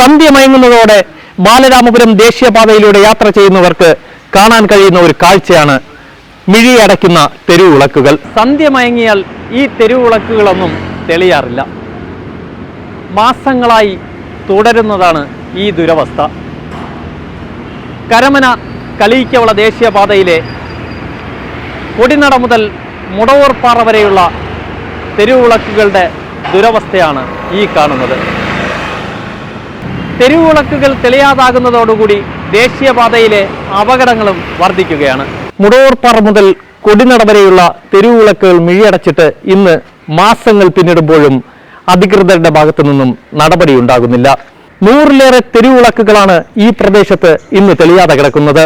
സന്ധ്യ മയങ്ങുന്നതോടെ ബാലരാമപുരം ദേശീയപാതയിലൂടെ യാത്ര ചെയ്യുന്നവർക്ക് കാണാൻ കഴിയുന്ന ഒരു കാഴ്ചയാണ് മിഴിയടയ്ക്കുന്ന തെരുവുവിളക്കുകൾ. സന്ധ്യ മയങ്ങിയാൽ ഈ തെരുവുവിളക്കുകളൊന്നും തെളിയാറില്ല. മാസങ്ങളായി തുടരുന്നതാണ് ഈ ദുരവസ്ഥ. കരമന കളിയിക്കവള ദേശീയപാതയിലെ കൊടിനട മുതൽ മുടവൂർപ്പാറ വരെയുള്ള തെരുവുവിളക്കുകളുടെ ദുരവസ്ഥയാണ് ഈ കാണുന്നത്. തെരുവുവിളക്കുകൾ തെളിയാതാകുന്നതോടുകൂടി ദേശീയപാതയിലെ അപകടങ്ങളും വർദ്ധിക്കുകയാണ്. മുടവൂർപ്പാറ മുതൽ കൊടിനട വരെയുള്ള തെരുവുവിളക്കുകൾ മിഴിയടച്ചിട്ട് ഇന്ന് മാസങ്ങൾ പിന്നിടുമ്പോഴും അധികൃതരുടെ ഭാഗത്തു നിന്നും നടപടിയുണ്ടാകുന്നില്ല. 100-ലേറെ തെരുവുവിളക്കുകളാണ് ഈ പ്രദേശത്ത് ഇന്ന് തെളിയാതെ കിടക്കുന്നത്.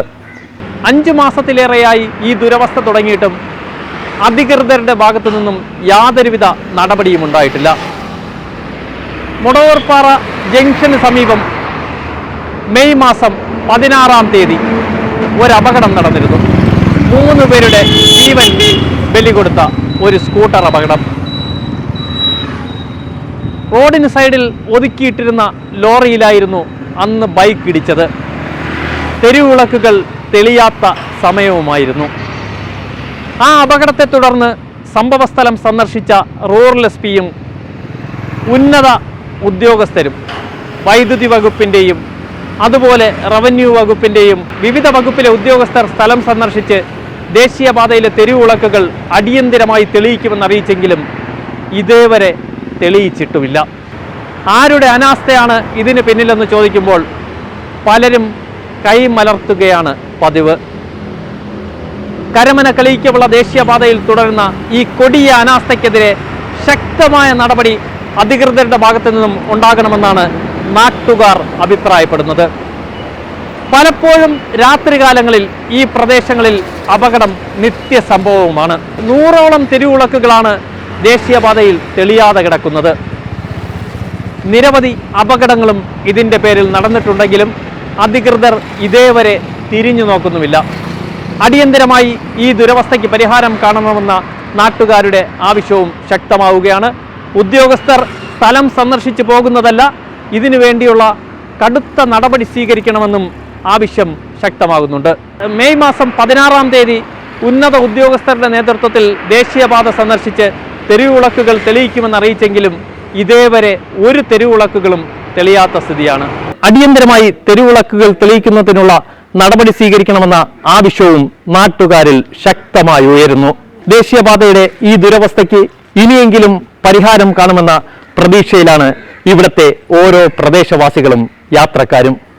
5 മാസത്തിലേറെയായി ഈ ദുരവസ്ഥ തുടങ്ങിയിട്ടും അധികൃതരുടെ ഭാഗത്തു നിന്നും യാതൊരുവിധ നടപടിയും ഉണ്ടായിട്ടില്ല. മുടവൂർപ്പാറ ജംഗ്ഷന് സമീപം മെയ് മാസം 16-ാം തീയതി ഒരപകടം നടന്നിരുന്നു. 3 പേരുടെ ജീവൻ ബലി കൊടുത്ത ഒരു സ്കൂട്ടർ അപകടം. റോഡിന് സൈഡിൽ ഒതുക്കിയിട്ടിരുന്ന ലോറിയിലായിരുന്നു അന്ന് ബൈക്ക് ഇടിച്ചത്. തെരുവുവിളക്കുകൾ തെളിയാത്ത സമയവുമായിരുന്നു. ആ അപകടത്തെ തുടർന്ന് സംഭവസ്ഥലം സന്ദർശിച്ച റൂറൽ എസ്.പിയും ഉന്നത ഉദ്യോഗസ്ഥരും വൈദ്യുതി വകുപ്പിൻ്റെയും അതുപോലെ റവന്യൂ വകുപ്പിൻ്റെയും വിവിധ വകുപ്പിലെ ഉദ്യോഗസ്ഥർ സ്ഥലം സന്ദർശിച്ച് ദേശീയപാതയിലെ തെരുവുവിളക്കുകൾ അടിയന്തിരമായി തെളിയിക്കുമെന്ന് അറിയിച്ചെങ്കിലും ഇതേവരെ തെളിയിച്ചിട്ടുമില്ല. ആരുടെ അനാസ്ഥയാണ് ഇതിന് പിന്നിലെന്ന് ചോദിക്കുമ്പോൾ പലരും കൈമലർത്തുകയാണ് പതിവ്. കരമന കളിയിക്കവള ദേശീയപാതയിൽ തുടരുന്ന ഈ കൊടിയ അനാസ്ഥയ്ക്കെതിരെ ശക്തമായ നടപടി അധികൃതരുടെ ഭാഗത്തു നിന്നും ഉണ്ടാകണമെന്നാണ് നാട്ടുകാർ അഭിപ്രായപ്പെടുന്നത്. പലപ്പോഴും രാത്രികാലങ്ങളിൽ ഈ പ്രദേശങ്ങളിൽ അപകടം നിത്യസംഭവവുമാണ്. 100ഓളം തെരുവുവിളക്കുകളാണ് ദേശീയപാതയിൽ തെളിയാതെ കിടക്കുന്നത്. നിരവധി അപകടങ്ങളും ഇതിൻ്റെ പേരിൽ നടന്നിട്ടുണ്ടെങ്കിലും അധികൃതർ ഇതേവരെ തിരിഞ്ഞു നോക്കുന്നുമില്ല. അടിയന്തരമായി ഈ ദുരവസ്ഥയ്ക്ക് പരിഹാരം കാണണമെന്ന നാട്ടുകാരുടെ ആവശ്യവും ശക്തമാവുകയാണ്. ഉദ്യോഗസ്ഥർ സ്ഥലം സന്ദർശിച്ചു പോകുന്നതല്ല, ഇതിനു വേണ്ടിയുള്ള കടുത്ത നടപടി സ്വീകരിക്കണമെന്നും ആവശ്യം ശക്തമാകുന്നുണ്ട്. മെയ് മാസം 16-ാം തീയതി ഉന്നത ഉദ്യോഗസ്ഥരുടെ നേതൃത്വത്തിൽ ദേശീയപാത സന്ദർശിച്ച് തെരുവുവിളക്കുകൾ തെളിയിക്കുമെന്ന് അറിയിച്ചെങ്കിലും ഇതേവരെ ഒരു തെരുവുവിളക്കുകളും തെളിയാത്ത സ്ഥിതിയാണ്. അടിയന്തരമായി തെരുവുവിളക്കുകൾ തെളിയിക്കുന്നതിനുള്ള നടപടി സ്വീകരിക്കണമെന്ന ആവശ്യവും നാട്ടുകാരിൽ ശക്തമായി ഉയരുന്നു. ദേശീയപാതയുടെ ഈ ദുരവസ്ഥയ്ക്ക് ഇനിയെങ്കിലും പരിഹാരം കാണുമെന്ന പ്രതീക്ഷയിലാണ് ഇവിടുത്തെ ഓരോ പ്രദേശവാസികളും യാത്രക്കാരും.